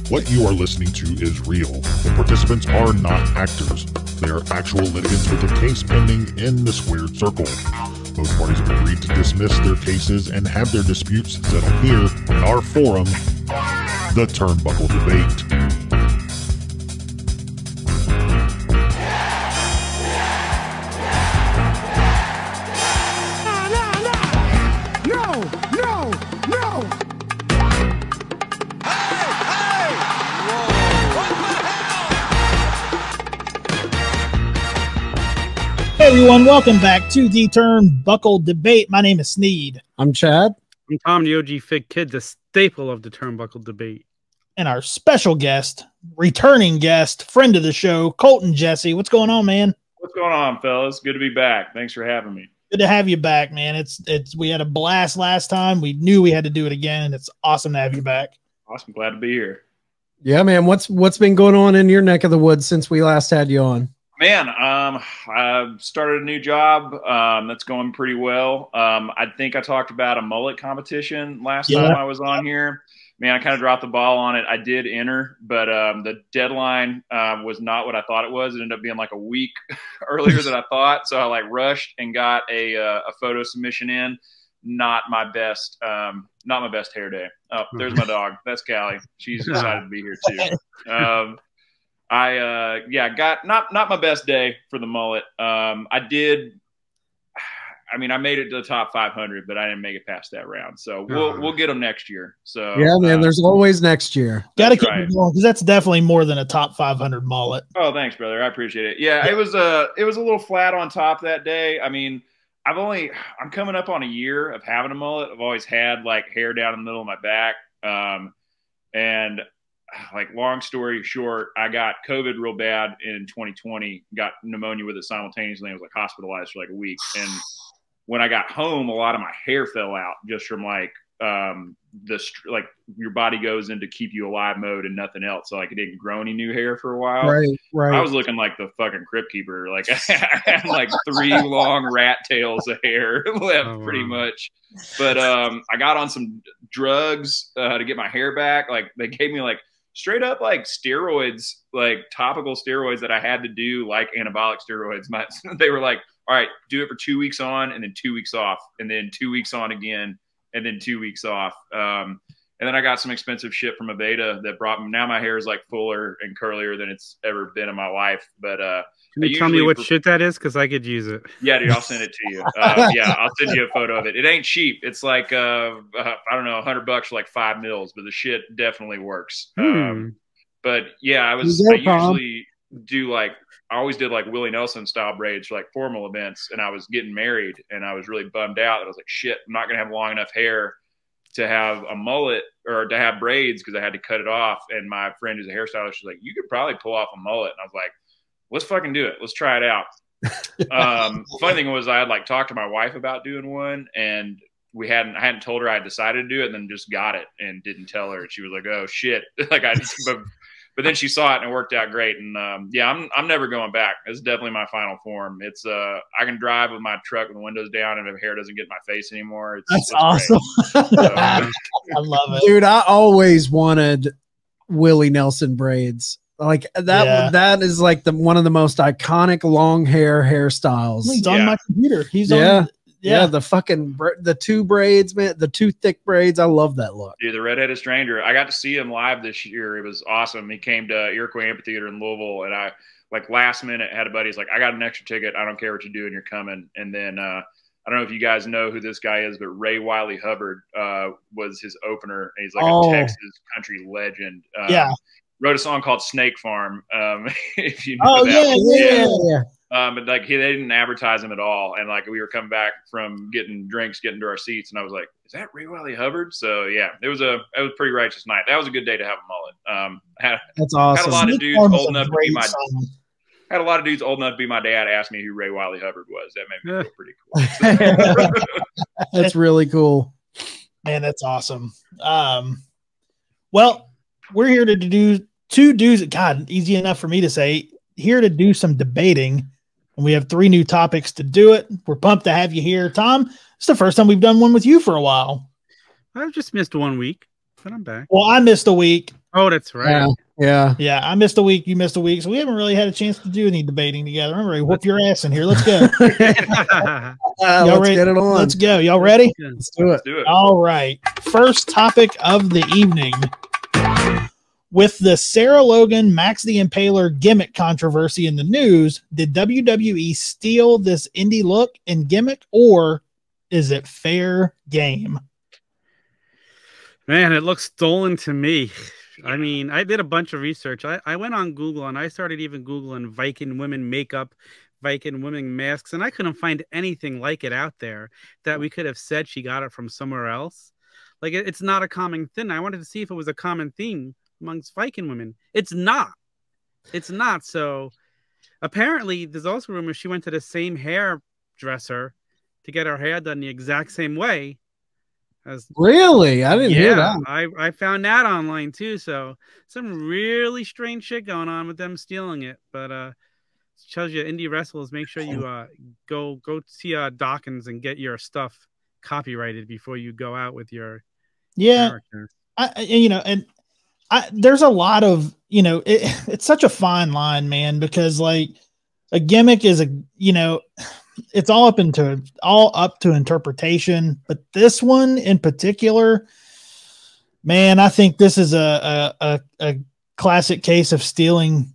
What you are listening to is real. The participants are not actors. They are actual litigants with a case pending in the squared circle. Both parties have agreed to dismiss their cases and have their disputes settled here in our forum, the Turnbuckle Debate. Hey everyone, welcome back to the Turnbuckle Debate. My name is Sneed. I'm Chad. I'm Tom, the OG Fig Kid, the staple of the Turnbuckle Debate. And our special guest, returning guest, friend of the show, Colton Jessie. What's going on, man? What's going on, fellas? Good to be back. Thanks for having me. Good to have you back, man. We had a blast last time. We knew we had to do it again, and it's awesome to have you back. Awesome. Glad to be here. Yeah, man. What's been going on in your neck of the woods since we last had you on? Man, I started a new job. That's going pretty well. I think I talked about a mullet competition last time I was on here. Man, I kind of dropped the ball on it. I did enter, but the deadline was not what I thought it was. It ended up being like a week earlier than I thought. So I rushed and got a photo submission in. Not my best hair day. Oh, there's my dog. That's Callie. She's excited to be here too. I got not my best day for the mullet. I made it to the top 500, but I didn't make it past that round. So we'll get them next year. So yeah, man, there's always next year. Got to keep it going because that's definitely more than a top 500 mullet. Oh, thanks, brother. I appreciate it. Yeah, it was a little flat on top that day. I mean, I'm coming up on a year of having a mullet. I've always had hair down in the middle of my back, and long story short, I got COVID real bad in 2020, got pneumonia with it simultaneously. I was hospitalized for a week. And when I got home, a lot of my hair fell out just from your body goes into keep you alive mode and nothing else. So it didn't grow any new hair for a while. Right. I was looking like the fucking crypt keeper. I had 3 long rat tails of hair left pretty much. But I got on some drugs to get my hair back. They gave me straight up steroids, topical steroids that I had to do anabolic steroids. They were all right, do it for 2 weeks on and then 2 weeks off and then 2 weeks on again and then 2 weeks off. And then I got some expensive shit from Aveda that brought me. Now my hair is fuller and curlier than it's ever been in my life. But can you tell me what shit that is? Because I could use it. Yeah, dude, I'll send it to you. Yeah, I'll send you a photo of it. It ain't cheap. It's I don't know, $100 for 5 mils, but the shit definitely works. But yeah, I usually do I always did Willie Nelson style braids for formal events, and I was getting married and I was really bummed out. I was shit, I'm not gonna have long enough hair to have a mullet or to have braids because I had to cut it off. And my friend who's a hairstylist, she's you could probably pull off a mullet. And I was let's fucking do it. Let's try it out. Funny thing was I had talked to my wife about doing one, and I hadn't told her I had decided to do it, and then just got it and didn't tell her. She was oh shit. But then she saw it and it worked out great. And I'm never going back. It's definitely my final form. It's I can drive with my truck with the windows down, and if hair doesn't get in my face anymore, that's awesome. I love it, dude. I always wanted Willie Nelson braids. That is one of the most iconic long hairstyles. He's on my computer. He's on. Yeah, the 2 braids, man, the 2 thick braids. I love that look. Dude, the redheaded stranger. I got to see him live this year. It was awesome. He came to Iroquois Amphitheater in Louisville, and I last minute had a buddy. He's I got an extra ticket. I don't care what you do, and you're coming. And then I don't know if you guys know who this guy is, but Ray Wiley Hubbard was his opener, and he's a Texas country legend. Wrote a song called Snake Farm. If you know that. Yeah. But they didn't advertise him at all, and we were coming back from getting drinks, getting to our seats, and I was "Is that Ray Wiley Hubbard?" So yeah, it was a pretty righteous night. That was a good day to have a mullet. That's awesome. Had a lot of dudes old enough to be my had a lot of dudes old enough to be my dad ask me who Ray Wiley Hubbard was. That made me feel pretty cool. That's really cool. Man, that's awesome. Well, we're here to do two dudes. God, easy enough for me to say. Here to do some debating, and we have 3 new topics to do it. We're pumped to have you here, Tom. It's the first time we've done one with you for a while. I've just missed 1 week, but I'm back. Well, I missed a week. Oh, that's right. Yeah. I missed a week. You missed a week. So we haven't really had a chance to do any debating together. I'm ready to whoop your ass in here. Let's go. Let's ready? get it on. Let's go. Y'all ready? Let's do it. All right. First topic of the evening. With the Sarah Logan, Max the Impaler gimmick controversy in the news, did WWE steal this indie look and gimmick, or is it fair game? Man, it looks stolen to me. I mean, I did a bunch of research. I went on Google and I started even Googling Viking women makeup, Viking women masks, and I couldn't find anything like it out there that we could have said she got it from somewhere else. Like, it's not a common thing. I wanted to see if it was a common theme amongst Viking women. It's not. It's not. So apparently there's also rumors she went to the same hairdresser to get her hair done the exact same way. Really? I didn't hear that. I found that online too. So some really strange shit going on with them stealing it. But tells you indie wrestlers, make sure you go see Dawkins and get your stuff copyrighted before you go out with your character. There's a lot of, it's such a fine line, man, because like a gimmick is it's all up to interpretation. But this one in particular, man, I think this is a classic case of stealing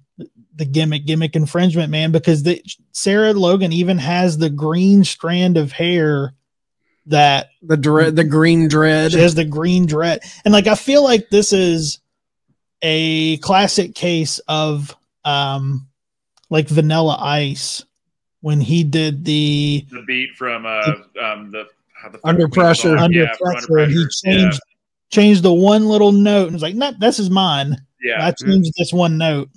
the gimmick infringement, man, because Sarah Logan even has the green strand of hair that the green dread. She has the green dread. And like, I feel like this is a classic case of like Vanilla Ice when he did the beat from the Under Pressure. Under Pressure. He changed the one little note and was like, "No, this is mine." Yeah, I changed this one note.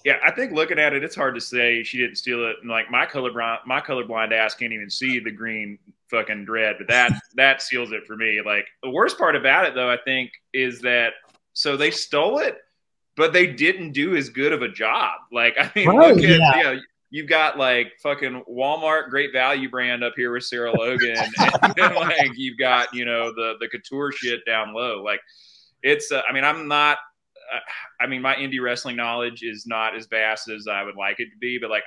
Yeah, I think looking at it, it's hard to say she didn't steal it. And like my colorblind ass can't even see the green fucking dread, but that seals it for me. Like the worst part about it, though, I think, is that so they stole it, but they didn't do as good of a job. Like I mean, look at you've got like fucking Walmart Great Value brand up here with Sarah Logan, and then like you've got the couture shit down low. Like it's I mean I'm not. I mean, my indie wrestling knowledge is not as vast as I would like it to be, but like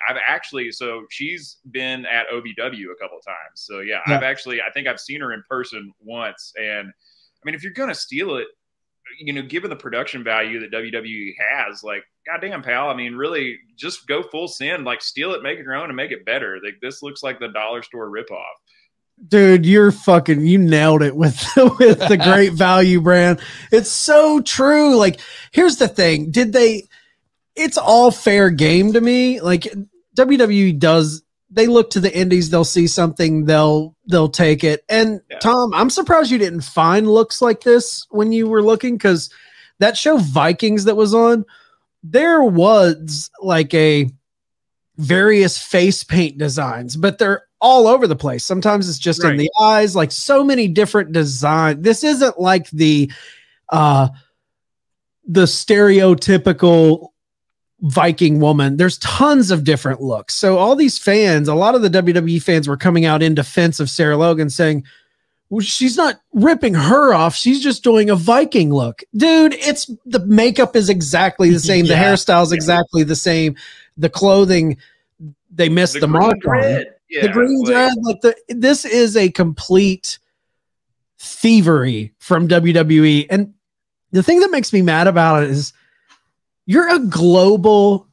so she's been at OVW a couple of times. So yeah, I think I've seen her in person once. And I mean, if you're going to steal it, given the production value that WWE has, like, goddamn pal, I mean, really just go full send, like steal it, make it your own and make it better. Like this looks like the dollar store ripoff. Dude, you nailed it with the Great Value brand. It's so true. Like, here's the thing. It's all fair game to me. Like WWE they look to the indies, they'll see something, they'll take it. And Tom, I'm surprised you didn't find looks like this when you were looking, because that show Vikings that was on, there was like a various face paint designs, but they're all over the place. Sometimes it's just in the eyes, like so many different designs. This isn't like the stereotypical Viking woman. There's tons of different looks. So all these fans, a lot of the WWE fans were coming out in defense of Sarah Logan saying, well, she's not ripping her off. She's just doing a Viking look. Dude, the makeup is exactly the same. The hairstyle is exactly the same. The clothing, they missed the mark on it. Yeah, the green dread, this is a complete thievery from WWE. And the thing that makes me mad about it is you're a global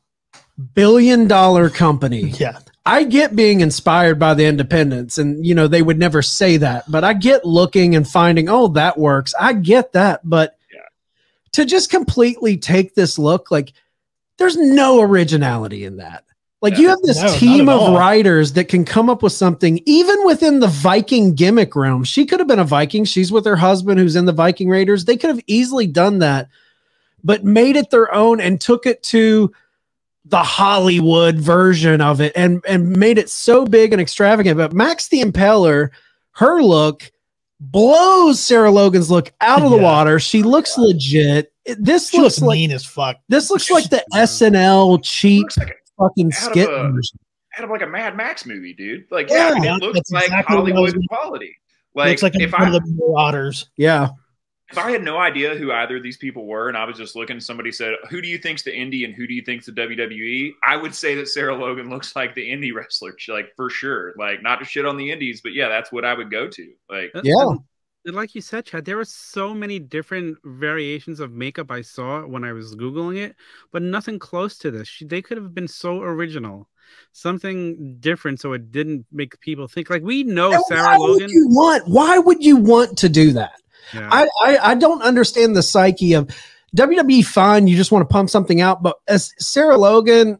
billion-dollar company. Yeah. I get being inspired by the independents, and they would never say that, but I get looking and finding, oh, that works. I get that. But to just completely take this look, like there's no originality in that. Like you have this team of writers that can come up with something, even within the Viking gimmick realm. She could have been a Viking. She's with her husband who's in the Viking Raiders. They could have easily done that, but made it their own and took it to the Hollywood version of it and made it so big and extravagant. But Max the Impaler, her look blows Sarah Logan's look out of the water. She looks legit. This looks like mean as fuck. This looks like the SNL cheap fucking skit out of like a Mad Max movie, dude. Like, it looks like Hollywood quality. Like, looks like if one of the Marauders. Yeah. if I had no idea who either of these people were, and I was just looking, somebody said, "Who do you think's the indie and who do you think's the WWE?" I would say that Sarah Logan looks like the indie wrestler, like for sure. Like, not to shit on the indies, but yeah, that's what I would go to. Like, yeah. And like you said, Chad, there were so many different variations of makeup I saw when I was Googling it, but nothing close to this. They could have been so original, something different, so it didn't make people think. Like, we know and Sarah Logan. Why would you want to do that? Yeah. I don't understand the psyche of WWE. Fine, you just want to pump something out, but as Sarah Logan,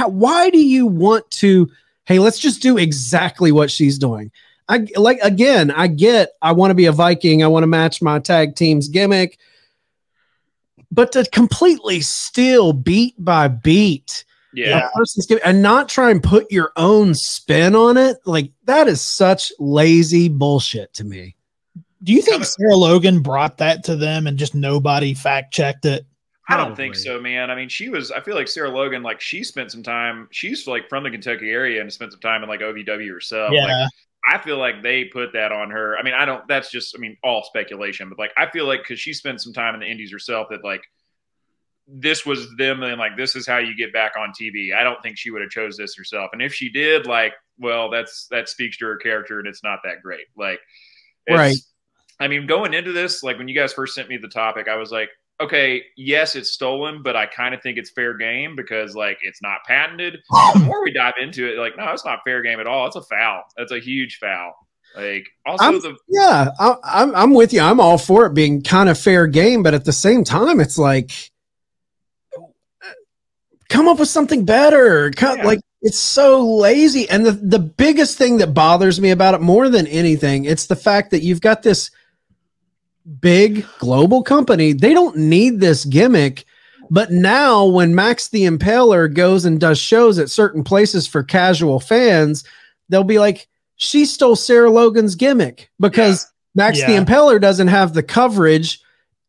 why do you want to? Hey, let's just do exactly what she's doing. I want to be a Viking. I want to match my tag team's gimmick, but to completely steal beat by beat, person's gimmick and not try and put your own spin on it, like that is such lazy bullshit to me. Do you think Sarah Logan brought that to them and just nobody fact checked it? I don't think so, man. I mean, I feel like Sarah Logan, like she spent some time, she's like from the Kentucky area and spent some time in like OVW herself. Yeah. Like, I feel like they put that on her. I mean, that's just, all speculation, but like, I feel like cause she spent some time in the indies herself that like, this was them and like, this is how you get back on TV. I don't think she would have chose this herself. And if she did, like, well, that speaks to her character and it's not that great. Like, right. I mean, going into this, like when you guys first sent me the topic, I was like, okay, yes, it's stolen, but I kind of think it's fair game because like it's not patented. The more we dive into it, like, no, it's not fair game at all. It's a foul. That's a huge foul. Like, also I'm with you. I'm all for it being kind of fair game, but at the same time, it's like, come up with something better. Like, it's so lazy. And the biggest thing that bothers me about it more than anything, it's the fact that you've got this big global company. They don't need this gimmick, but now when Max the Impaler goes and does shows at certain places for casual fans, they'll be like, she stole Sarah Logan's gimmick because Max the Impaler doesn't have the coverage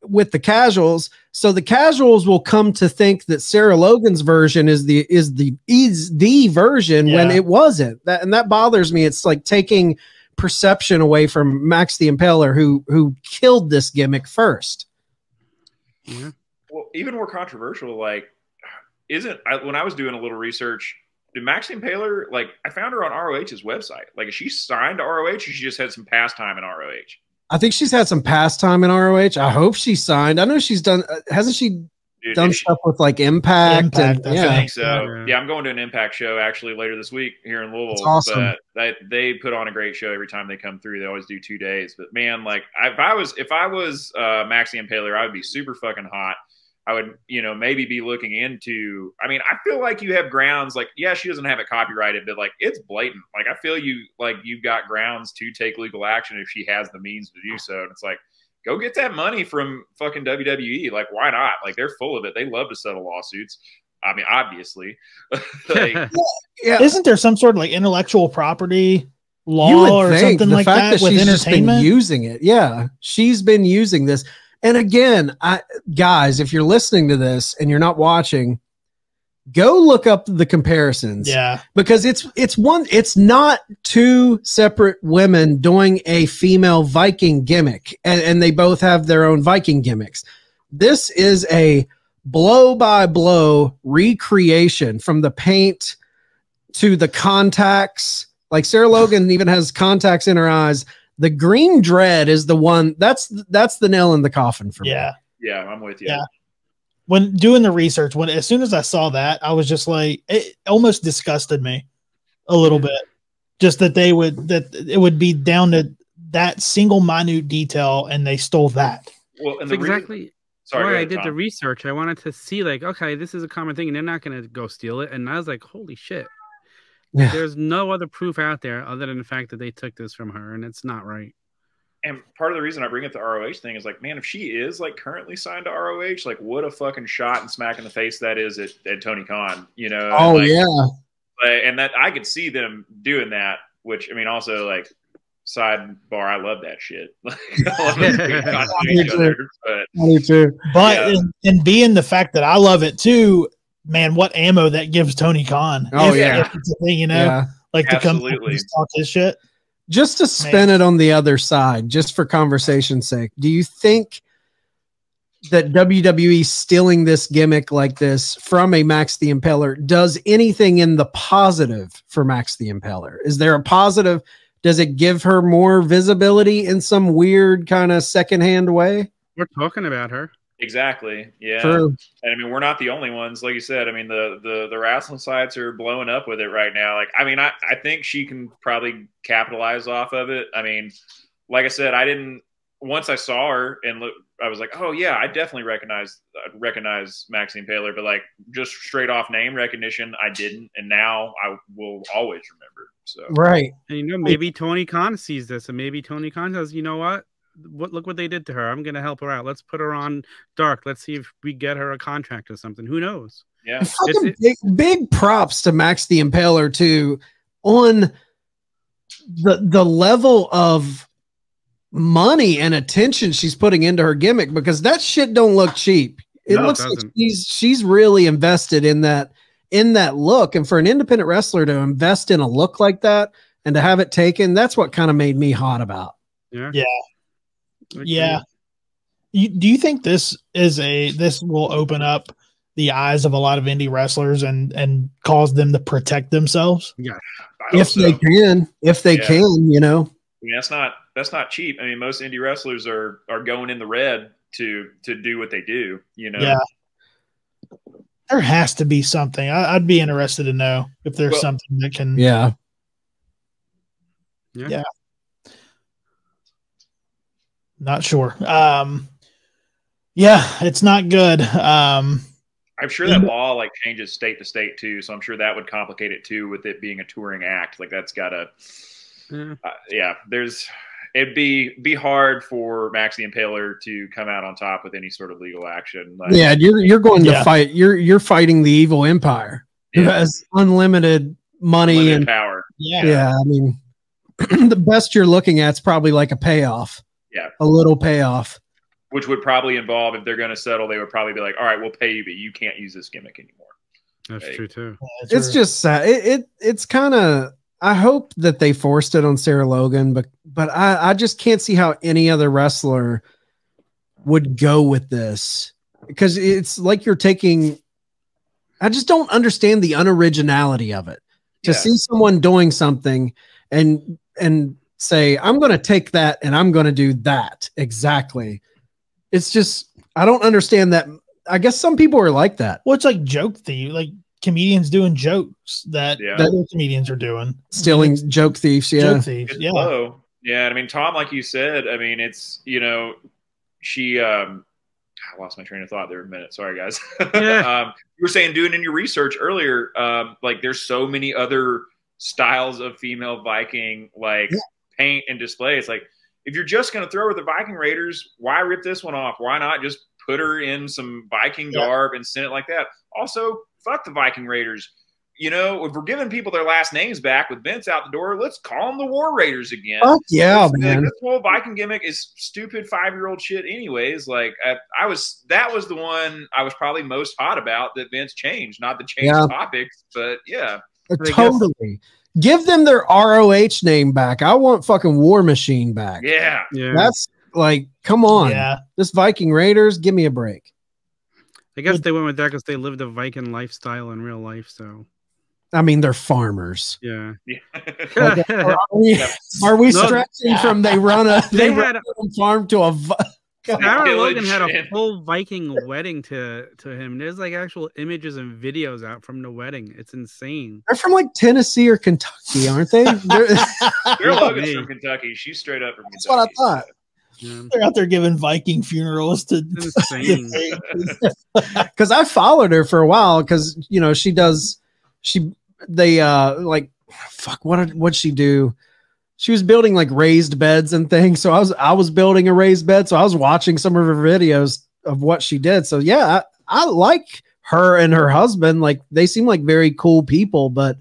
with the casuals. So the casuals will come to think that Sarah Logan's version is the version when it wasn't. That bothers me. It's like taking perception away from Max the Impaler, who killed this gimmick first. Yeah. Well, even more controversial, like, when I was doing a little research, did Max the Impaler, like, I found her on ROH's website. Like, is she signed to ROH or she just had some pastime in ROH? I think she's had some pastime in ROH. I hope she's signed. I know she's done. Hasn't she done stuff with like Impact? I think so. Yeah, I'm going to an Impact show actually later this week here in Louisville. That's awesome. But they put on a great show every time they come through. They always do 2 days. But man, like if I was Max the Impaler, I would be super fucking hot. I would, maybe be looking into, I feel like you have grounds, like, yeah, she doesn't have it copyrighted, but like, it's blatant. Like, I feel you've got grounds to take legal action if she has the means to do so. And it's like, go get that money from fucking WWE. Like, why not? Like, they're full of it. They love to settle lawsuits. I mean, obviously. Like, Isn't there some sort of like intellectual property law or something like that with entertainment? Been using it. Yeah. She's been using this. And again, guys, if you're listening to this and you're not watching, go look up the comparisons. Yeah. Because it's not two separate women doing a female Viking gimmick, and they both have their own Viking gimmicks. This is a blow by blow recreation from the paint to the contacts. Like Sarah Logan even has contacts in her eyes. The green dread is the one that's the nail in the coffin for me. Yeah, I'm with you. Yeah. When doing the research, as soon as I saw that, I was just like, it almost disgusted me a little bit. Just that it would be down to that single minute detail, and they stole that. Well, and exactly. Sorry, I did the research. I wanted to see, like, okay, this is a common thing, and they're not going to go steal it. And I was like, holy shit. Yeah. There's no other proof out there other than the fact that they took this from her, and it's not right. And part of the reason I bring up the ROH thing is like, man, if she is like currently signed to ROH, like what a fucking shot and smack in the face that is at Tony Khan, Oh, like, yeah. And that I could see them doing that, which, also like sidebar, I love that shit. But and being the fact that I love it too, man, what ammo that gives Tony Khan. Oh, if it's a thing, like to come and talk his shit. Just to spin it on the other side, just for conversation's sake, do you think that WWE stealing this gimmick like this from a Max the Impaler does anything in the positive for Max the Impaler. Is there a positive? Does it give her more visibility in some weird kind of secondhand way? We're talking about her. Exactly. Yeah. True. And I mean, we're not the only ones. Like you said, I mean, the wrestling sites are blowing up with it right now. Like, I mean, I think she can probably capitalize off of it. I mean, like I said, once I saw her and I was like, oh yeah, I definitely recognize Maxine Impaler, but like just straight off name recognition, I didn't. And now I will always remember. So, right. And, you know, maybe Tony Khan sees this and maybe Tony Khan says, you know what? Look what they did to her. I'm going to help her out. Let's put her on Dark. Let's see if we get her a contract or something. Who knows? Yeah. Big props to Max the Impaler too on the level of money and attention she's putting into her gimmick, because that shit don't look cheap. It looks like she's really invested in that look. And for an independent wrestler to invest in a look like that and to have it taken, that's what kind of made me hot about. Yeah. Yeah. Yeah. Do you think this will open up the eyes of a lot of indie wrestlers and cause them to protect themselves? Yeah. If they can, you know. I mean, that's not cheap. I mean, most indie wrestlers are going in the red to do what they do, you know. Yeah. There has to be something. I'd be interested to know if there's something that can. Yeah. Yeah. Not sure. Yeah, it's not good. I'm sure that law like changes state to state too, so I'm sure that would complicate it too with it being a touring act. Like that's gotta, it'd be hard for Max the Impaler to come out on top with any sort of legal action. Like, yeah, you're going to fight. You're fighting the evil empire who has unlimited money and power. Yeah, I mean, the best you're looking at is probably like a payoff. Yeah, a little payoff, which would probably involve, if they're going to settle, they would probably be like, "All right, we'll pay you, but you can't use this gimmick anymore." That's true too. Yeah, it's just sad. It's kind of. I hope that they forced it on Sarah Logan, but I just can't see how any other wrestler would go with this, because it's like you're taking. I just don't understand the unoriginality of it. To see someone doing something and say, I'm going to take that and I'm going to do that exactly. It's just, I don't understand that. I guess some people are like that. Well, it's like joke thief, like comedians doing jokes that other comedians are doing. Stealing joke thieves. Yeah. Joke thieves. It's low. Yeah. I mean, Tom, like you said, I mean, it's, you know, she, I lost my train of thought there a minute. Sorry, guys. You were saying doing in your research earlier, like there's so many other styles of female Viking, like paint and display. It's like, if you're just going to throw her the Viking Raiders, why rip this one off? Why not just put her in some Viking garb and send it like that? Also, fuck the Viking Raiders. You know, if we're giving people their last names back with Vince out the door, let's call them the War Raiders again. Oh, yeah, man. Like, this whole Viking gimmick is stupid 5-year-old shit anyways. Like, that was the one I was probably most hot about that Vince changed. Not to change topics, but yeah. Totally. Give them their ROH name back. I want fucking War Machine back. Yeah. That's like, come on. Yeah. This Viking Raiders, give me a break. I guess they went with that because they lived a Viking lifestyle in real life. So, I mean, they're farmers. Yeah. Like, are we stretching from they run a farm to a Sarah Logan had a full Viking wedding to him. There's like actual images and videos out from the wedding. It's insane. They're from like Tennessee or Kentucky, aren't they? Sarah Logan's from Kentucky. She's straight up from Kentucky. That's what I thought. Yeah. They're out there giving Viking funerals to because I followed her for a while, because you know what'd she do? She was building like raised beds and things. So I was building a raised bed. So I was watching some of her videos of what she did. So yeah, I like her and her husband. Like they seem like very cool people, but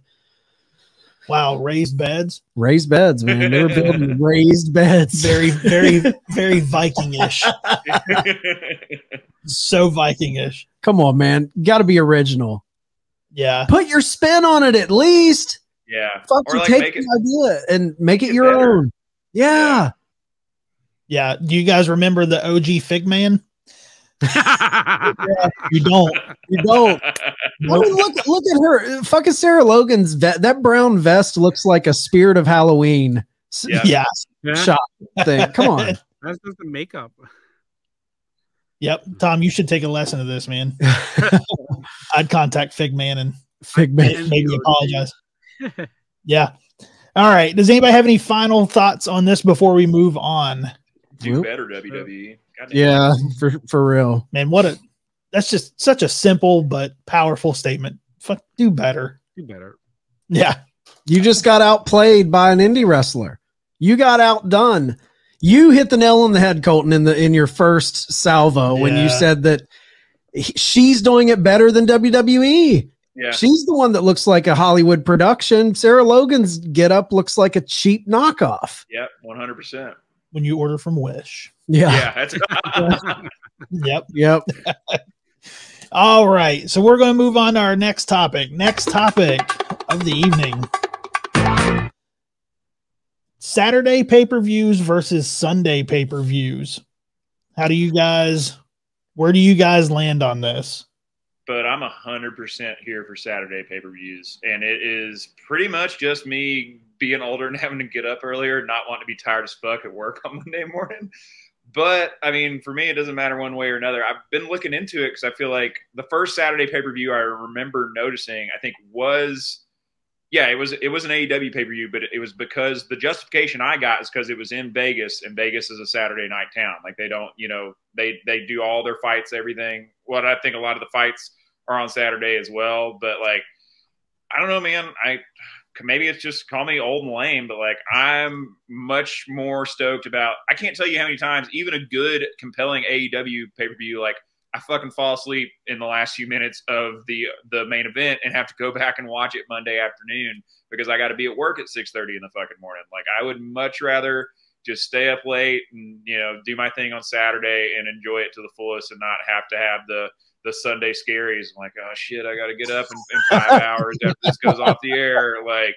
wow, raised beds, man. They were building raised beds. Very, very, very Viking-ish. So Viking-ish. Come on, man. Got to be original. Yeah. Put your spin on it at least. Yeah. Fuck, you take the idea and make it your own. Yeah. Yeah. Do you guys remember the OG Fig Man? Yeah, you don't. You don't. I mean, look at her. Fucking Sarah Logan's that brown vest looks like a Spirit of Halloween. Yeah. Shot thing. Come on. That's just the makeup. Yep. Tom, you should take a lesson of this, man. I'd contact Figman and maybe apologize. Yeah. All right. Does anybody have any final thoughts on this before we move on? Do better, WWE. Yeah, for real. Man, that's just such a simple but powerful statement. Fuck, do better. Do better. Yeah. You just got outplayed by an indie wrestler. You got outdone. You hit the nail on the head, Colton, in your first salvo when you said that she's doing it better than WWE. Yeah. She's the one that looks like a Hollywood production. Sarah Logan's get up looks like a cheap knockoff. Yep, 100%. When you order from Wish. Yeah. That's Yep. All right. So we're going to move on to our next topic. Next topic of the evening. Saturday pay-per-views versus Sunday pay-per-views. Where do you guys land on this? But I'm 100% here for Saturday pay-per-views. And it is pretty much just me being older and having to get up earlier, not wanting to be tired as fuck at work on Monday morning. But, I mean, for me, it doesn't matter one way or another. I've been looking into it because I feel like the first Saturday pay-per-view I remember noticing, I think was it was an AEW pay-per-view, but it was because the justification I got is because it was in Vegas, and Vegas is a Saturday night town. Like, they don't, they do all their fights, everything. Well, I think a lot of the fights are on Saturday as well. But, like, I don't know, man. Maybe it's just call me old and lame, but, like, I'm much more stoked about – I can't tell you how many times, even a good, compelling AEW pay-per-view, like, I fucking fall asleep in the last few minutes of the main event and have to go back and watch it Monday afternoon because I got to be at work at 6:30 in the fucking morning. Like, I would much rather just stay up late and, do my thing on Saturday and enjoy it to the fullest and not have to have the Sunday scaries. I'm like, oh shit, I got to get up in 5 hours after this goes off the air. Like,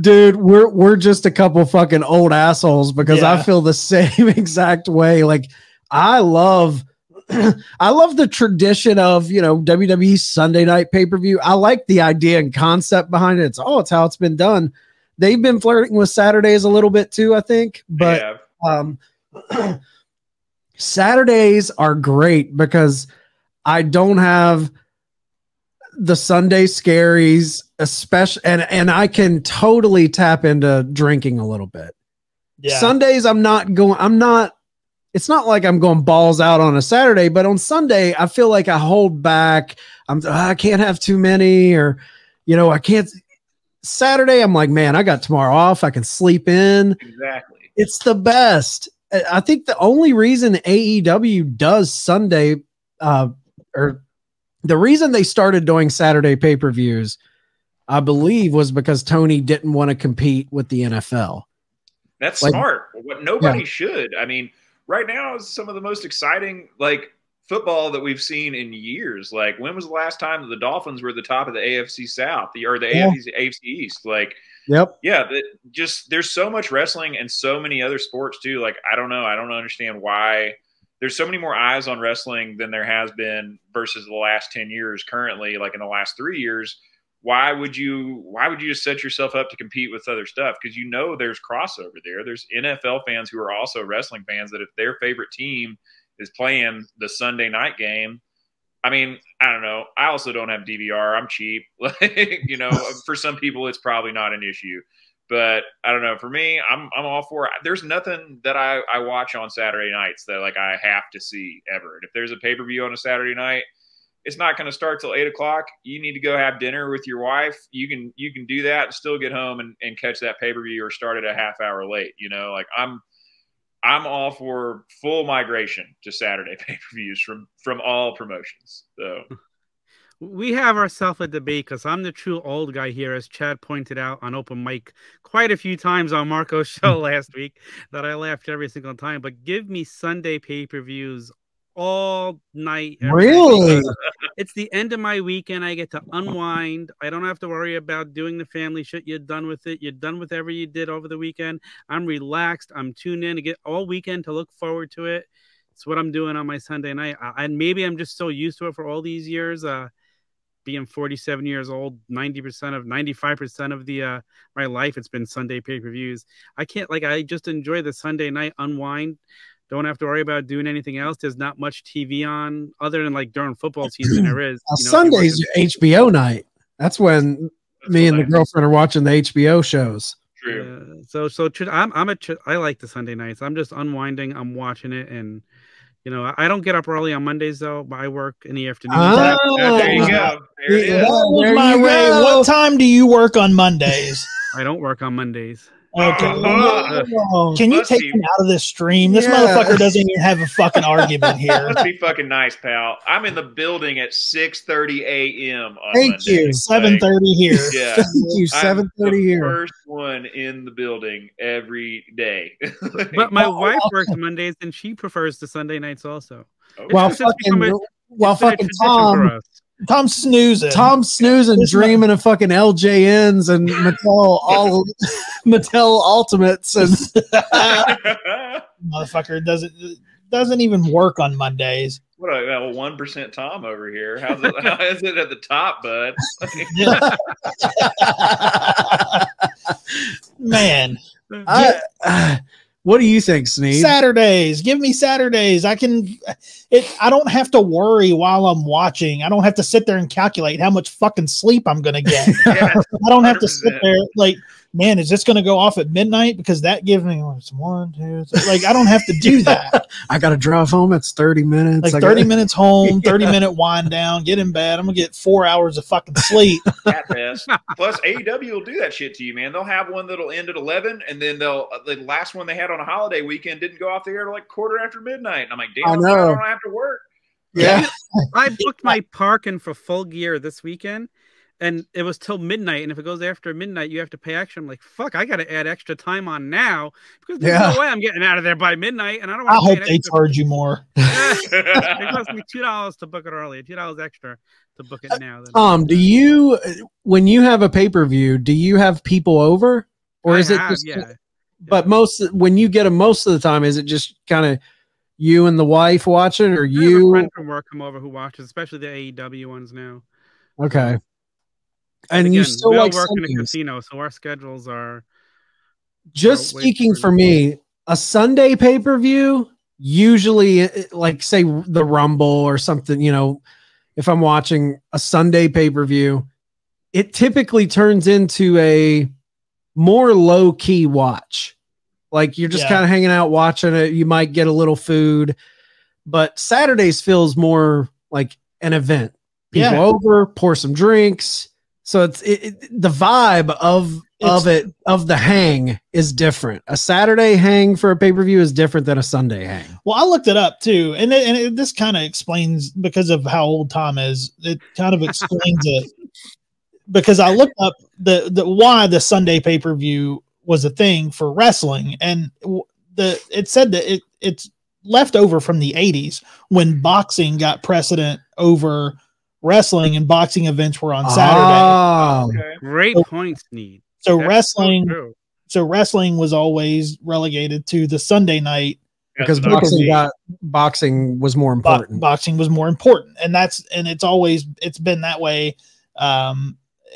dude, we're just a couple fucking old assholes because I feel the same exact way. Like, I love the tradition of, WWE Sunday night pay-per-view. I like the idea and concept behind it. It's how it's been done. They've been flirting with Saturdays a little bit too, I think, but Saturdays are great because I don't have the Sunday scaries, especially, and I can totally tap into drinking a little bit. Yeah. Sundays, it's not like I'm going balls out on a Saturday, but on Sunday, I feel like I hold back. I can't have too many, or, I can't. Saturday, I'm like, man, I got tomorrow off. I can sleep in. Exactly. It's the best. I think the only reason AEW does Sunday, or the reason they started doing Saturday pay-per-views, I believe, was because Tony didn't want to compete with the NFL. That's smart. What nobody should. I mean, right now is some of the most exciting, like, football that we've seen in years. Like, when was the last time that the Dolphins were at the top of the AFC South or the AFC East? Like, there's so much wrestling and so many other sports too. Like, I don't know. I don't understand why there's so many more eyes on wrestling than there has been versus the last 10 years currently. Like, in the last 3 years, why would you just set yourself up to compete with other stuff? Because there's crossover there. There's NFL fans who are also wrestling fans that if their favorite team is playing the Sunday night game, I mean, I don't know. I also don't have DVR. I'm cheap. Like, for some people, it's probably not an issue. But I don't know. For me, I'm all for it. There's nothing that I watch on Saturday nights that, like, I have to see ever. And if there's a pay-per-view on a Saturday night, it's not going to start till 8 o'clock. You need to go have dinner with your wife. You can do that and still get home and catch that pay-per-view or start it a half hour late. Like, I'm all for full migration to Saturday pay-per-views from all promotions. So we have ourselves a debate because I'm the true old guy here, as Chad pointed out on open mic quite a few times on Marco's show last week that I laughed every single time. But give me Sunday pay-per-views all night. Really? It's the end of my weekend. I get to unwind. I don't have to worry about doing the family shit. You're done with it. You're done with whatever you did over the weekend. I'm relaxed. I'm tuned in to get all weekend to look forward to it. It's what I'm doing on my Sunday night. And maybe I'm just so used to it for all these years. Being 47 years old, 95% of the my life, it's been Sunday pay-per-views. I can't, like, I just enjoy the Sunday night unwind. Don't have to worry about doing anything else. There's not much TV on other than like during football season. There is. Sunday's HBO night. That's when me and the girlfriend are watching the HBO shows. True. I like the Sunday nights. I'm just unwinding. I'm watching it, and I don't get up early on Mondays though. But I work in the afternoon. There you go. There it is. What time do you work on Mondays? I don't work on Mondays. Okay. Can you take him out of this stream? This motherfucker doesn't even have a fucking argument here. Let's be fucking nice, pal. I'm in the building at 6:30 a.m. Thank you. 7:30 here. Yeah. Thank you. 7:30 here. First one in the building every day. But my wife works Mondays and she prefers the Sunday nights also. Okay. While fucking Tom's snoozing. Dreaming of fucking LJNs and Mattel Ultimates, and motherfucker doesn't even work on Mondays. What a 1% Tom over here. How is it at the top, bud? Man. What do you think, Sneed? Saturdays. Give me Saturdays. I don't have to worry while I'm watching. I don't have to sit there and calculate how much fucking sleep I'm going to get. Yeah, I don't have to sit there like, man, is this going to go off at midnight? Because that gives me 1, 2, 3. Like, I don't have to do that. I got to drive home. It's 30 minutes. Like 30 minutes home, 30-minute wind down, get in bed. I'm going to get 4 hours of fucking sleep. At best. Plus, AEW will do that shit to you, man. They'll have one that'll end at 11, and then the last one they had on a holiday weekend didn't go off the air till like quarter after midnight. And I'm like, damn, I don't have to work. Yeah. I booked my parking for Full Gear this weekend. And it was till midnight, and if it goes after midnight, you have to pay extra. I'm like, fuck, I got to add extra time on now because there's no way I'm getting out of there by midnight, and I don't. I hope they charge you more. It cost me $2 to book it early, $2 extra to book it now. Do you, when you have a pay-per-view, do you have people over, or is it just? Yeah. But when you get them, most of the time, is it just kind of you and the wife watching, or you? I have a friend from work come over who watches, especially the AEW ones now. Okay. And again, you still we like work Sundays. in a casino, so our schedules are. Just speaking for me, a Sunday pay-per-view, usually, like say the Rumble or something, if I'm watching a Sunday pay-per-view, it typically turns into a more low-key watch. Like you're just kind of hanging out watching it. You might get a little food, but Saturdays feels more like an event. People over, pour some drinks. So it's the vibe of the hang is different. A Saturday hang for a pay-per-view is different than a Sunday hang. Well, I looked it up too, and this kind of explains, because of how old Tom is, it kind of explains it. Because I looked up the why the Sunday pay-per-view was a thing for wrestling, and it said that it's left over from the 80s when boxing got precedent over wrestling, and boxing events were on Saturday. Okay. Great points, Sneed. So wrestling was always relegated to the Sunday night because boxing was more important. Boxing was more important, and it's been that way.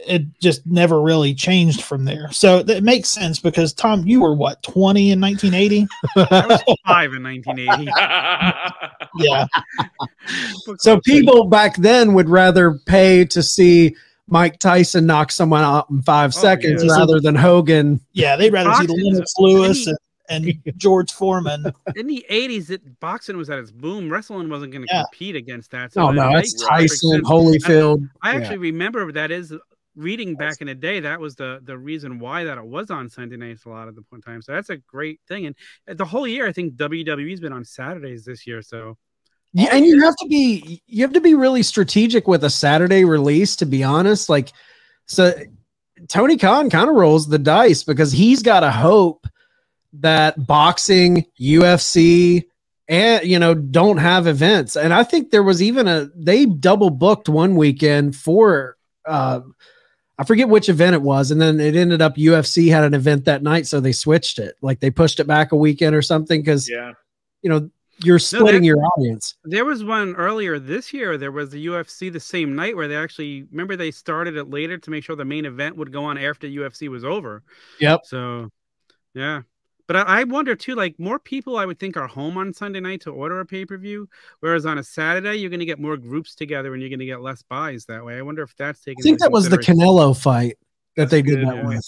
It just never really changed from there. So it makes sense, because Tom, you were what, 20 in 1980? I was 5 in 1980. Yeah. So people back then would rather pay to see Mike Tyson knock someone out in 5 seconds rather than Hogan. Yeah, they'd rather see Lennox Lewis and George Foreman. In the 80s, boxing was at its boom. Wrestling wasn't going to compete against that. So that's Tyson, Holyfield. I actually remember that is reading back in the day, that was the reason why that it was on Sunday nights a lot of the time. So that's a great thing. And the whole year, I think WWE's been on Saturdays this year. So yeah, and you have to be really strategic with a Saturday release, to be honest. Like, so Tony Khan kind of rolls the dice, because he's got to hope that boxing, UFC, and don't have events. And I think there was even they double booked one weekend for I forget which event it was, and then it ended up UFC had an event that night, so they switched it. Like they pushed it back a weekend or something, because you're splitting your audience. There was one earlier this year. There was the UFC the same night where they actually, remember, they started it later to make sure the main event would go on after UFC was over. Yep. So, yeah. But I wonder too, like, more people I would think are home on Sunday night to order a pay-per-view, whereas on a Saturday you're going to get more groups together and you're going to get less buys that way. I wonder if that's taken. I think that was the Canelo fight that they did that with.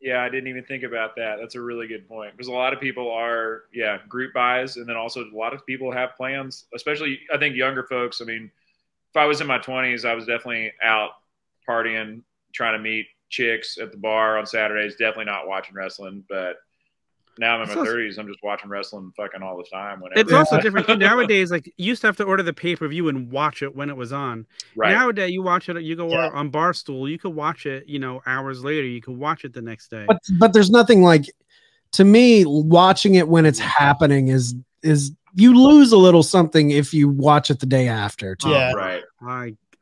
Yeah, I didn't even think about that. That's a really good point, because a lot of people are, group buys, and then also a lot of people have plans, especially I think younger folks. I mean, if I was in my 20s, I was definitely out partying, trying to meet chicks at the bar on Saturdays, definitely not watching wrestling. But now I'm in my 30s, I'm just watching wrestling fucking all the time. Whenever. It's also different nowadays. Like, you used to have to order the pay-per-view and watch it when it was on. Right. Nowadays, you watch it, you go on Barstool, you could watch it, hours later. You could watch it the next day. But there's nothing like, to me, watching it when it's happening is you lose a little something if you watch it the day after. Too. Yeah, right.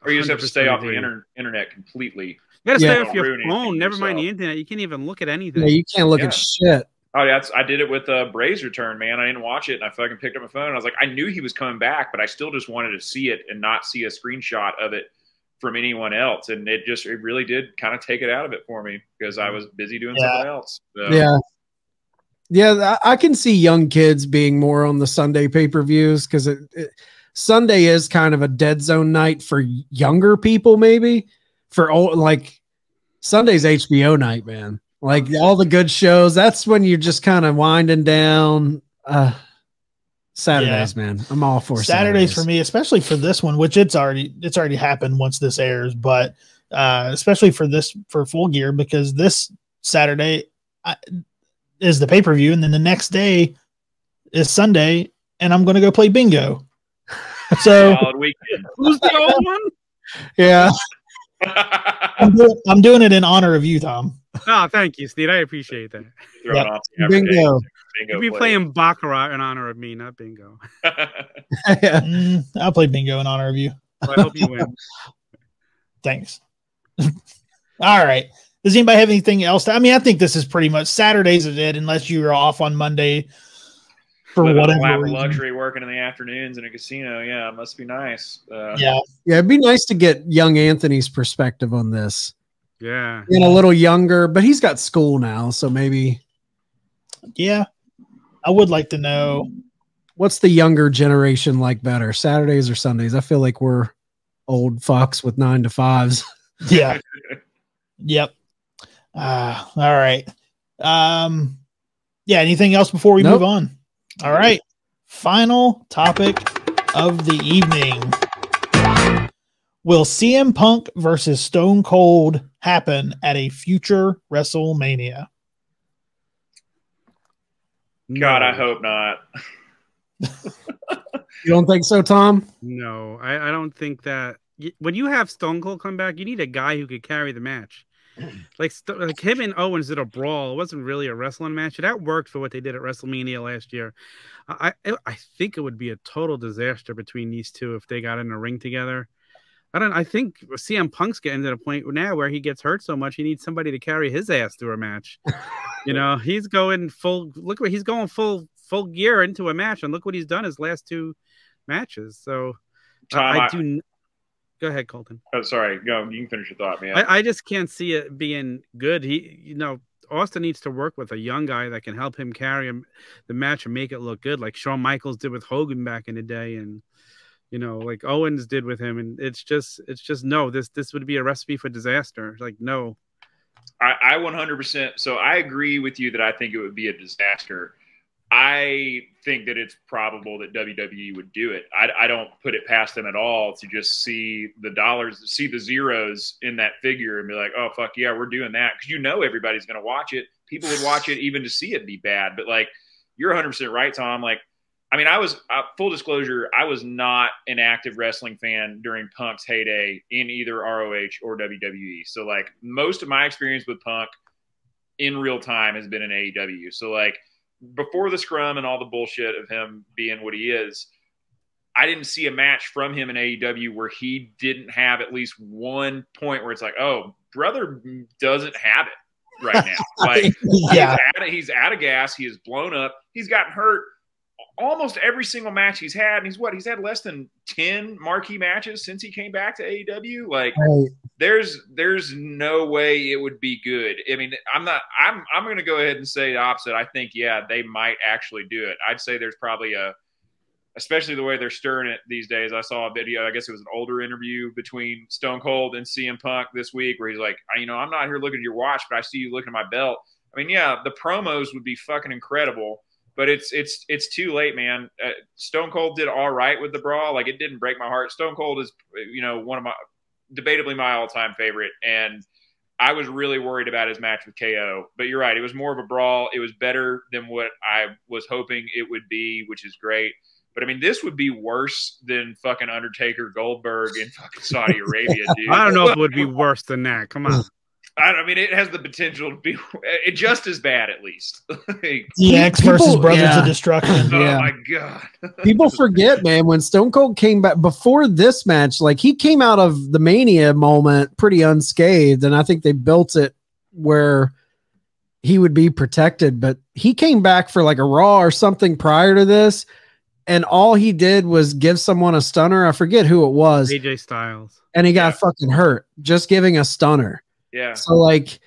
Or you just have to stay off the internet completely. You got to stay off your phone. Never mind the internet. You can't even look at anything. Yeah, you can't look at shit. Oh, yeah, I did it with Bray's return, man. I didn't watch it, and I fucking picked up my phone. And I was like, I knew he was coming back, but I still just wanted to see it and not see a screenshot of it from anyone else. And it really did kind of take it out of it for me, because I was busy doing something else. So. Yeah, I can see young kids being more on the Sunday pay-per-views, because Sunday is kind of a dead zone night for younger people, maybe. For old, like, Sunday's HBO night, man. Like, all the good shows, that's when you're just kind of winding down. Saturdays, man. I'm all for Saturdays for me, especially for this one, which it's already happened once this airs, but especially for Full Gear, because this Saturday is the pay-per-view, and then the next day is Sunday, and I'm going to go play bingo. So who's the old one? Yeah. I'm doing it in honor of you, Tom. Oh, thank you, Steve. I appreciate that. Bingo. You'll be playing Baccarat in honor of me, not bingo. I'll play bingo in honor of you. Well, I hope you win. Thanks. All right. Does anybody have anything else? I think this is pretty much Saturdays is it, unless you are off on Monday for whatever luxury working in the afternoons in a casino. Yeah, it must be nice. Yeah, it'd be nice to get young Anthony's perspective on this. Yeah, and a little younger, but he's got school now, so maybe. Yeah, I would like to know, what's the younger generation like better, Saturdays or Sundays? I feel like we're old fucks with 9 to 5s. Yeah. Yep. All right. Yeah. Anything else before we move on? All right. Final topic of the evening. Will CM Punk versus Stone Cold happen at a future WrestleMania? God, I hope not. You don't think so, Tom? No, I don't think that. When you have Stone Cold come back, you need a guy who could carry the match. Like him and Owens did a brawl. It wasn't really a wrestling match. That worked for what they did at WrestleMania last year. I think it would be a total disaster between these two if they got in a ring together. I think CM Punk's getting to the point now where he gets hurt so much he needs somebody to carry his ass through a match. He's going full. Look what he's going full gear into a match, and look what he's done his last 2 matches. So Tom, Go ahead, Colton. Oh, sorry. Go. You can finish your thought, man. I just can't see it being good. Austin needs to work with a young guy that can help him carry the match and make it look good, like Shawn Michaels did with Hogan back in the day, and like Owens did with him. And it's just no. This would be a recipe for disaster. Like no. I 100%. So I agree with you that I think it would be a disaster. I think that it's probable that WWE would do it. I don't put it past them at all to just see the dollars, see the zeros in that figure and be like, oh, fuck yeah, we're doing that. Because everybody's going to watch it. People would watch it even to see it be bad. But, like, you're 100% right, Tom. Like, I was, full disclosure, I was not an active wrestling fan during Punk's heyday in either ROH or WWE. So, like, most of my experience with Punk in real time has been in AEW. So, like, before the scrum and all the bullshit of him being what he is, I didn't see a match from him in AEW where he didn't have at least one point where it's like, oh, brother doesn't have it right now. Like, he's out of gas. He is blown up. He's gotten hurt almost every single match he's had, and he's had less than 10 marquee matches since he came back to AEW. Like, there's no way it would be good. I mean, I'm going to go ahead and say the opposite. I think, yeah, they might actually do it. I'd say there's probably especially the way they're stirring it these days. I saw a video, I guess it was an older interview between Stone Cold and CM Punk this week, where he's like, I'm not here looking at your watch, but I see you looking at my belt. I mean, yeah, the promos would be fucking incredible, but it's too late, man. Stone Cold did all right with the brawl. Like, it didn't break my heart. Stone Cold is, debatably my all-time favorite, and I was really worried about his match with KO. But you're right, it was more of a brawl. It was better than what I was hoping it would be, which is great. But, I mean, this would be worse than fucking Undertaker Goldberg in fucking Saudi Arabia, dude. I don't know if it would be worse than that. Come on. I mean, it has the potential to be just as bad, at least. DX versus Brothers of Destruction. Oh, my God. People forget, man, when Stone Cold came back before this match, like, he came out of the Mania moment pretty unscathed, and I think they built it where he would be protected. But he came back for like a Raw or something prior to this, and all he did was give someone a stunner. I forget who it was. AJ Styles. And he got fucking hurt just giving a stunner. Yeah. So, like,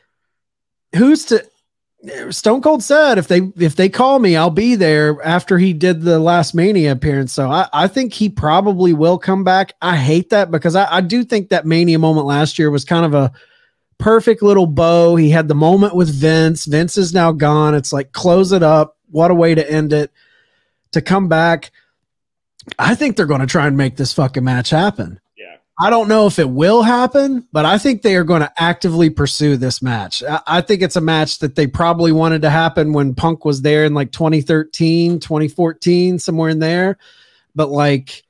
Stone Cold said, if they call me, I'll be there, after he did the last Mania appearance. So I think he probably will come back. I hate that, because I do think that Mania moment last year was kind of a perfect little bow. He had the moment with Vince. Vince is now gone. It's like, close it up. What a way to end it. To come back, I think they're going to try and make this fucking match happen. Yeah. I don't know if it will happen, but I think they are going to actively pursue this match. I think it's a match that they probably wanted to happen when Punk was there in like 2013, 2014, somewhere in there. But, like,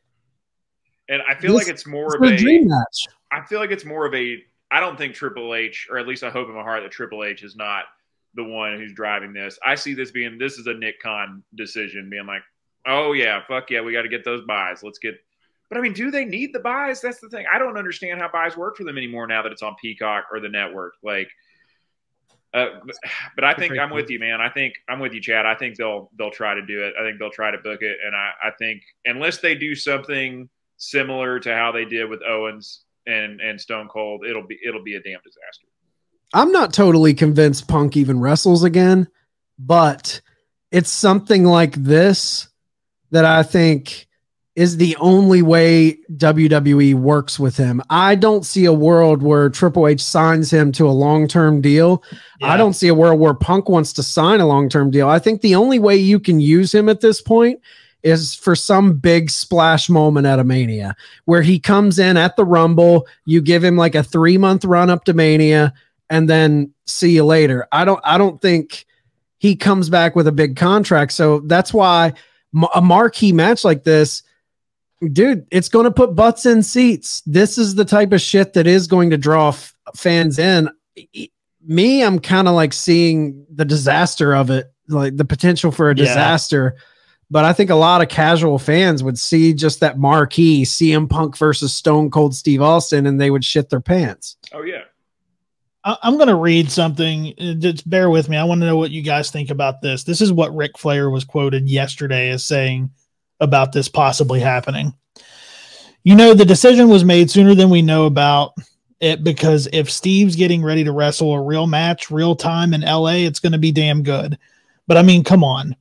and I feel like it's more of a dream match. I feel like it's more of a, I don't think Triple H, or at least I hope in my heart that Triple H is not the one who's driving this. I see this is a Nick Khan decision, being like, oh yeah, fuck yeah, we got to get those buys. But I mean, do they need the buys? That's the thing. I don't understand how buys work for them anymore now that it's on Peacock or the network. Like, but I think I'm with you, man. I think I'm with you, Chad. I think they'll try to do it. I think they'll try to book it, and I think unless they do something similar to how they did with Owens and Stone Cold, it'll be a damn disaster. I'm not totally convinced Punk even wrestles again, but it's something like this that I think is the only way WWE works with him. I don't see a world where Triple H signs him to a long-term deal. Yeah. I don't see a world where Punk wants to sign a long-term deal. I think the only way you can use him at this point is for some big splash moment at a Mania, where he comes in at the Rumble, you give him like a 3-month run up to Mania, and then see you later. I don't think he comes back with a big contract. So that's why a marquee match like this, dude, it's going to put butts in seats. This is the type of shit that is going to draw fans in. Me, I'm kind of like seeing the disaster of it, like the potential for a disaster. But I think a lot of casual fans would see just that marquee, CM Punk versus Stone Cold Steve Austin, and they would shit their pants. Oh, yeah. I'm going to read something. Just bear with me. I want to know what you guys think about this. This is what Ric Flair was quoted yesterday as saying about this possibly happening. The decision was made sooner than we know about it, because if Steve's getting ready to wrestle a real match, real time in LA, it's going to be damn good. But I mean, come on.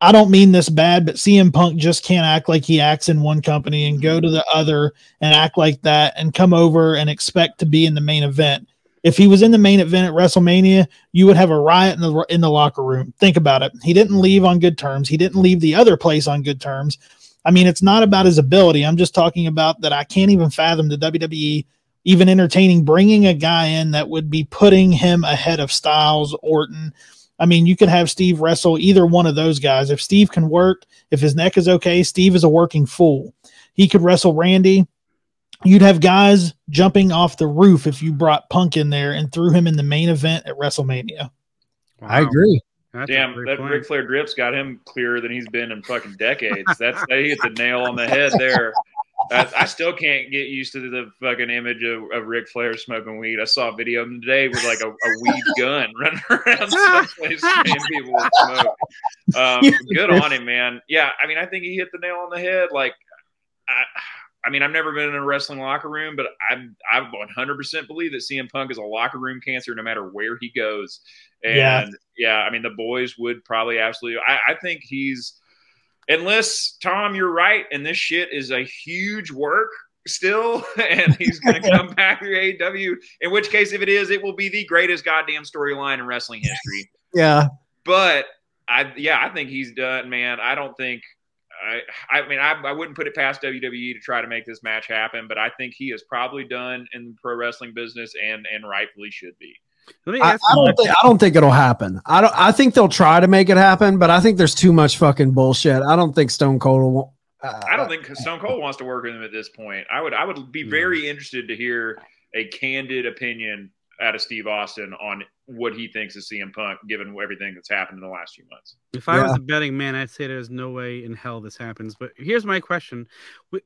I don't mean this bad, but CM Punk just can't act like he acts in one company and go to the other and act like that and come over and expect to be in the main event. If he was in the main event at WrestleMania, you would have a riot in the locker room. Think about it. He didn't leave on good terms. He didn't leave the other place on good terms. I mean, it's not about his ability. I'm just talking about that I can't even fathom the WWE even entertaining bringing a guy in that would be putting him ahead of Styles, Orton. I mean, you could have Steve wrestle either one of those guys. If Steve can work, if his neck is okay, Steve is a working fool. He could wrestle Randy. You'd have guys jumping off the roof if you brought Punk in there and threw him in the main event at WrestleMania. Wow. I agree. Damn, that Ric Flair drips got him clearer than he's been in fucking decades. He hit the nail on the head there. I still can't get used to the fucking image of Ric Flair smoking weed. I saw a video of him today with like a weed gun running around someplace spraying people with smoke. Good on him, man. Yeah, I mean, I think he hit the nail on the head. Like, I mean, I've never been in a wrestling locker room, but I 100% believe that CM Punk is a locker room cancer no matter where he goes. And yeah, I mean, the boys would probably absolutely. I think he's, unless Tom, you're right, and this shit is a huge work still, and he's going to come back to AEW. In which case, if it is, it will be the greatest goddamn storyline in wrestling history. Yeah, but I think he's done, man. I don't think. I mean, I wouldn't put it past WWE to try to make this match happen, but I think he is probably done in the pro wrestling business, and rightfully should be. I don't think it'll happen. I think they'll try to make it happen, but I think there's too much fucking bullshit. I don't think Stone Cold will. I don't think Stone Cold wants to work with him at this point. I would be very interested to hear a candid opinion out of Steve Austin on what he thinks of CM Punk, given everything that's happened in the last few months. If I was a betting man, I'd say there's no way in hell this happens. But here's my question.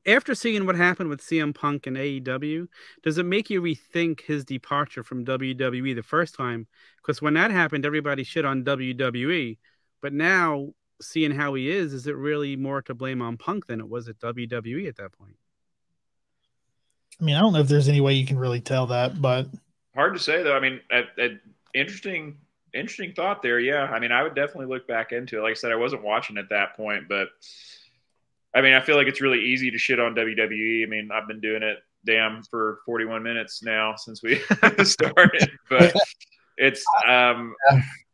After seeing what happened with CM Punk and AEW, does it make you rethink his departure from WWE the first time? Because when that happened, everybody shit on WWE. But now, seeing how he is it really more to blame on Punk than it was at WWE at that point? I mean, I don't know if there's any way you can really tell that, but... Hard to say, though. I mean, interesting thought there. Yeah, I mean, I would definitely look back into it. Like I said, I wasn't watching at that point, but I mean, I feel like it's really easy to shit on WWE. I mean, I've been doing it for 41 minutes now since we started, but it's I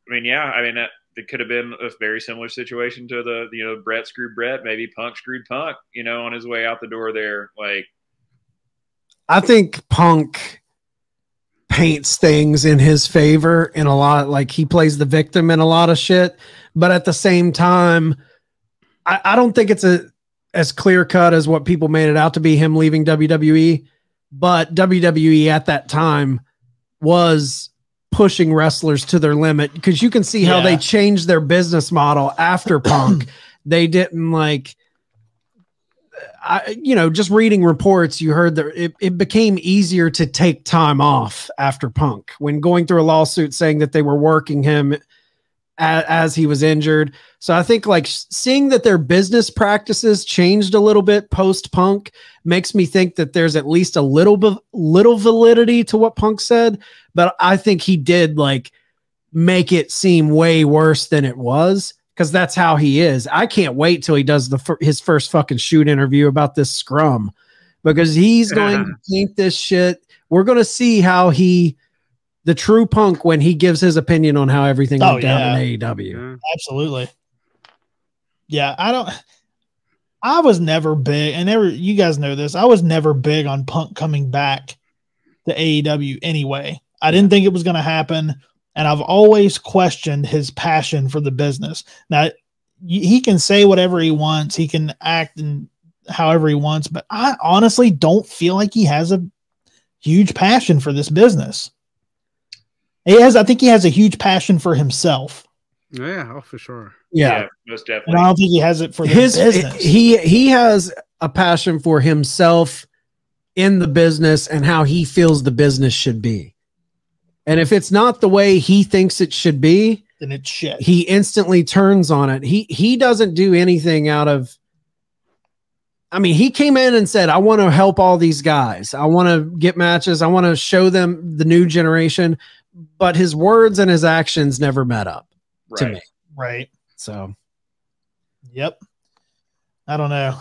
mean, yeah, I mean, it could have been a very similar situation to the Brett screwed Brett, maybe Punk screwed Punk, on his way out the door there. Like, I think Punk paints things in his favor in a lot, like he plays the victim in a lot of shit, but at the same time, I don't think it's as clear cut as what people made it out to be, him leaving WWE. But WWE at that time was pushing wrestlers to their limit, because you can see how they changed their business model after Punk. They didn't like, just reading reports, you heard that it became easier to take time off after Punk when going through a lawsuit saying that they were working him as he was injured. So I think like seeing that their business practices changed a little bit post Punk makes me think that there's at least a little validity to what Punk said. But I think he did like make it seem way worse than it was, because that's how he is. I can't wait till he does his first fucking shoot interview about this scrum, because he's going to paint this shit. We're going to see how the true Punk, when he gives his opinion on how everything went down in AEW. Absolutely. Yeah, I was never big, and you guys know this, I was never big on Punk coming back to AEW anyway. I didn't think it was going to happen. And I've always questioned his passion for the business. Now, he can say whatever he wants. He can act in however he wants. But I honestly don't feel like he has a huge passion for this business. I think he has a huge passion for himself. Yeah, for sure. Yeah, most definitely. And I don't think he has it for his business. He has a passion for himself in the business and how he feels the business should be. And if it's not the way he thinks it should be, then it's shit. He instantly turns on it. He doesn't do anything out of, I mean, he came in and said, I want to help all these guys. I want to get matches. I want to show them the new generation. But his words and his actions never met up to me. Right. So, yep. I don't know.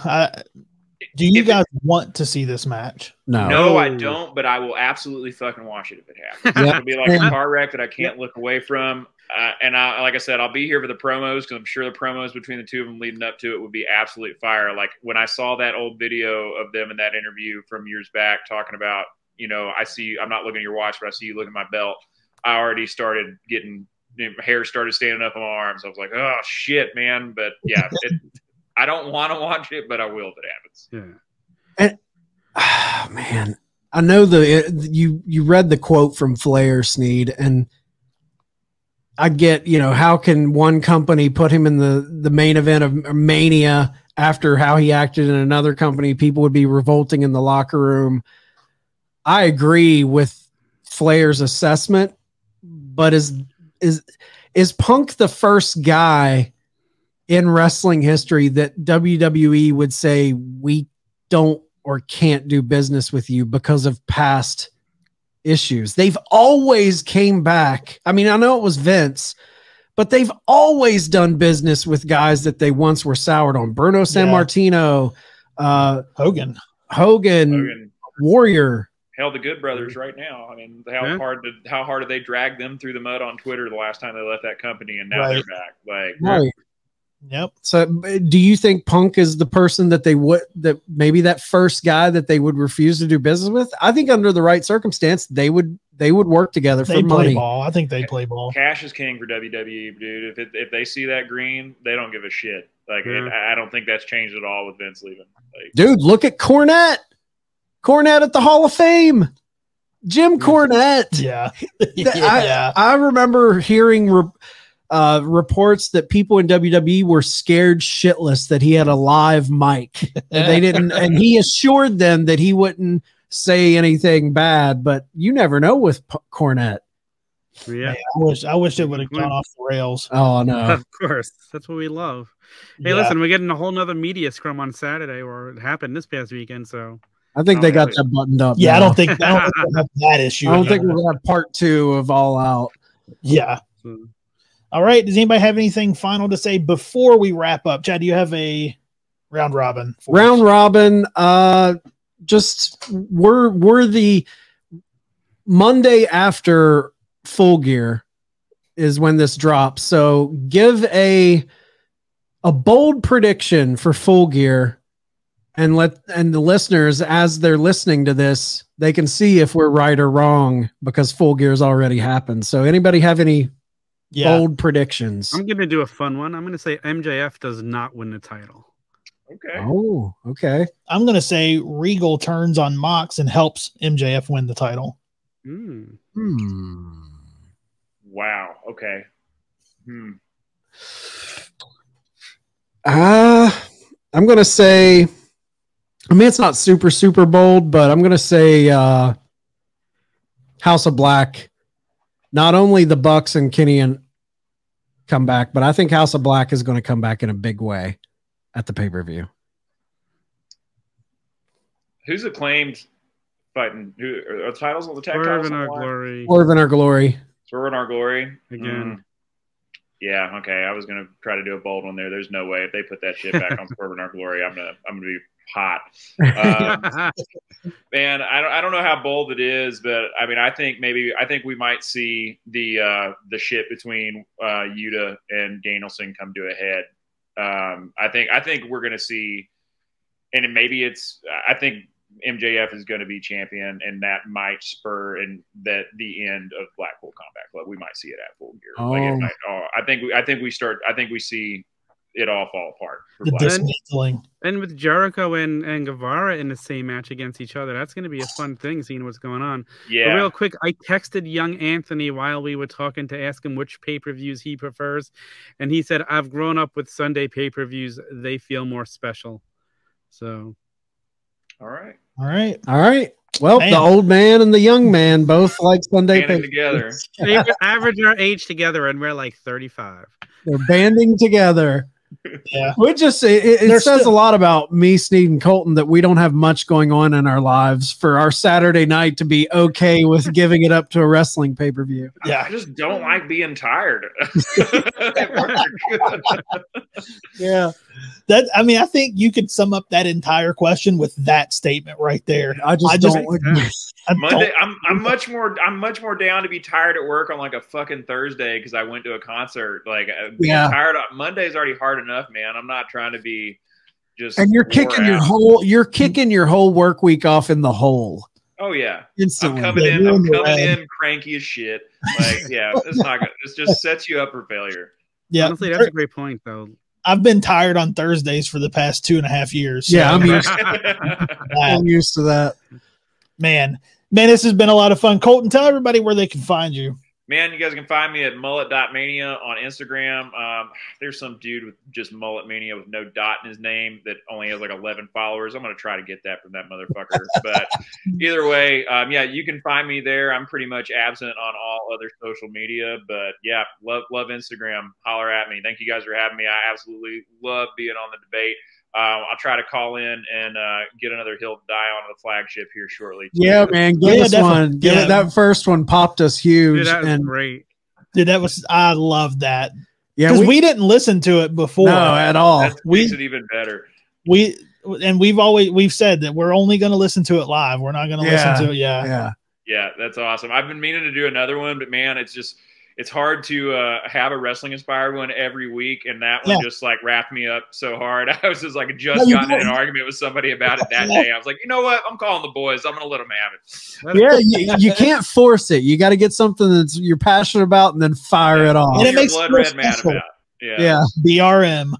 Do you guys want to see this match? No, I don't, but I will absolutely fucking watch it if it happens. It'll be like a car wreck that I can't look away from. And like I said, I'll be here for the promos, because I'm sure the promos between the two of them leading up to it would be absolute fire. Like when I saw that old video of them in that interview from years back talking about, I'm not looking at your watch, but I see you looking at my belt. I already started getting, hair started standing up on my arms. I was like, oh shit, man. But yeah, I don't want to watch it, but I will if it happens. Yeah. And man, I know you read the quote from Flair, Sneed, and I get, how can one company put him in the main event of Mania after how he acted in another company, people would be revolting in the locker room. I agree with Flair's assessment, but is Punk the first guy in wrestling history that WWE would say we don't or can't do business with you because of past issues? They've always came back. I mean, I know it was Vince, but they've always done business with guys that they once were soured on. Bruno Sammartino, Hogan, Warrior. Hell, the Good Brothers right now. I mean, how hard did they drag them through the mud on Twitter the last time they left that company, and now they're back. Right. Yep. So do you think Punk is the person that maybe that first guy that they would refuse to do business with? I think under the right circumstance, they would work together for money. Play ball. I think they play ball. Cash is king for WWE, dude. If they see that green, they don't give a shit. I don't think that's changed at all with Vince leaving. Dude, look at Cornette. Cornette at the Hall of Fame. Jim Cornette. Yeah. I remember hearing reports that people in WWE were scared shitless that he had a live mic. They didn't, and he assured them that he wouldn't say anything bad, but you never know with Cornette. Yeah. Man, I wish it would have gone off the rails. Oh no. Of course. That's what we love. Hey, listen, we're getting a whole nother media scrum on Saturday, or it happened this past weekend, so I think they got that buttoned up. Yeah, now. I don't think we'll have that issue. I don't think we're gonna have part 2 of All Out. Yeah. All right. Does anybody have anything final to say before we wrap up? Chad, do you have a round robin? Round robin. Just we're the Monday after Full Gear is when this drops. So give a bold prediction for Full Gear, and the listeners, as they're listening to this, they can see if we're right or wrong because Full Gear's already happened. So anybody have any bold predictions? I'm going to do a fun one. I'm going to say MJF does not win the title. Okay. Oh, okay. I'm going to say Regal turns on Mox and helps MJF win the title. Wow. Okay. I'm going to say, I mean, it's not super bold, but I'm going to say House of Black. Not only the Bucks and Kenny and come back, but I think House of Black is going to come back in a big way at the pay-per-view. Who's acclaimed fighting? Who are the titles on the tag Swerve titles? in Our Glory. Swerve in Our Glory. Swerve in Our Glory. Again. Yeah, okay. I was gonna try to do a bold one there. There's no way if they put that shit back on Swerve in Our Glory, I'm gonna be hot. Man, I don't know how bold it is, but I mean, I think we might see the shit between Yuta and Danielson come to a head. I think we're gonna see, and I think MJF is going to be champion, and that might spur the end of Blackpool Combat Club. We might see it at Full Gear. I think we see it all fall apart. And with Jericho and Guevara in the same match against each other, that's going to be a fun thing, seeing what's going on. Yeah. But real quick, I texted young Anthony while we were talking to ask him which pay-per-views he prefers, and he said, "I've grown up with Sunday pay-per-views. They feel more special." So. All right. Well, the old man and the young man both like Sunday banding together. They average our age together, and we're like 35. They're banding together. Yeah, it says a lot about me, Sneed, and Colton that we don't have much going on in our lives for our Saturday night to be okay with giving it up to a wrestling pay-per-view. Yeah, I just don't like being tired. Yeah, I think you could sum up that entire question with that statement right there. I don't like Monday. I'm much more down to be tired at work on like a fucking Thursday because I went to a concert. Like being tired on Monday's already hard enough, man. I'm not trying to be just. And you're kicking your whole work week off in the hole. Oh yeah, instantly. I'm coming in cranky as shit. Like it's not good. It just sets you up for failure. Yeah, honestly, that's a great point though. I've been tired on Thursdays for the past 2.5 years. So. Yeah, I'm used to that. Man, this has been a lot of fun. Colton, tell everybody where they can find you. Man, you guys can find me at mullet.mania on Instagram. There's some dude with just mullet mania with no dot in his name that only has like 11 followers. I'm going to try to get that from that motherfucker. But either way, yeah, you can find me there. I'm pretty much absent on all other social media. But yeah, love Instagram. Holler at me. Thank you guys for having me. I absolutely love being on the debate. I'll try to call in and get another hill to die on the flagship here shortly. Too. Yeah, man, give us one. That first one popped us huge. Dude, that was great. Dude, I love that. Yeah, because we didn't listen to it before. No, at all. That makes it even better. We've said that we're only going to listen to it live. We're not going to listen to it. Yeah, that's awesome. I've been meaning to do another one, but man, it's hard to have a wrestling inspired one every week, and that one just like wrapped me up so hard. I was just like gotten in an argument with somebody about it that day. I was like, you know what? I'm calling the boys. I'm gonna let them have it. Yeah, you can't force it. You got to get something that you're passionate about, and then fire it off. And it makes blood red mad about. Yeah. BRM.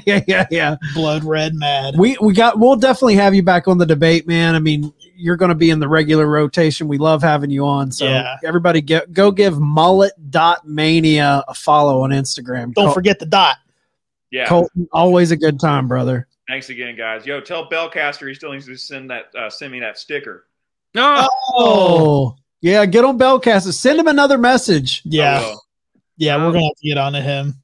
yeah. Blood red mad. We'll definitely have you back on the debate, man. I mean, you're going to be in the regular rotation. We love having you on. So everybody go give mullet.mania a follow on Instagram. Don't forget the dot. Yeah. Colton, always a good time, brother. Thanks again, guys. Yo, tell Bellcaster he still needs to send me that sticker. No. Oh. Yeah, get on Bellcaster. Send him another message. Yeah. Yeah, we're going to have to get on to him.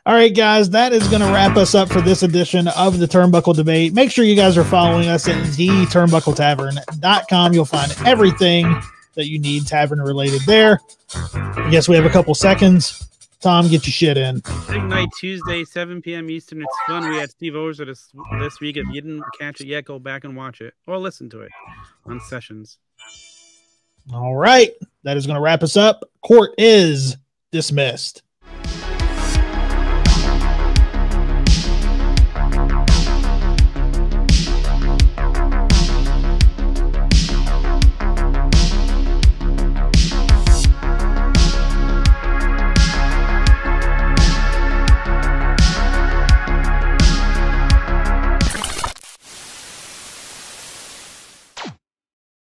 All right, guys, that is going to wrap us up for this edition of the Turnbuckle Debate. Make sure you guys are following us at theturnbuckletavern.com. You'll find everything that you need tavern related there. I guess we have a couple seconds. Tom, get your shit in. Big night Tuesday, 7 p.m. Eastern. It's fun. We had Steve Ozer this week. If you didn't catch it yet, go back and watch it or listen to it on Sessions. All right. That is going to wrap us up. Court is dismissed.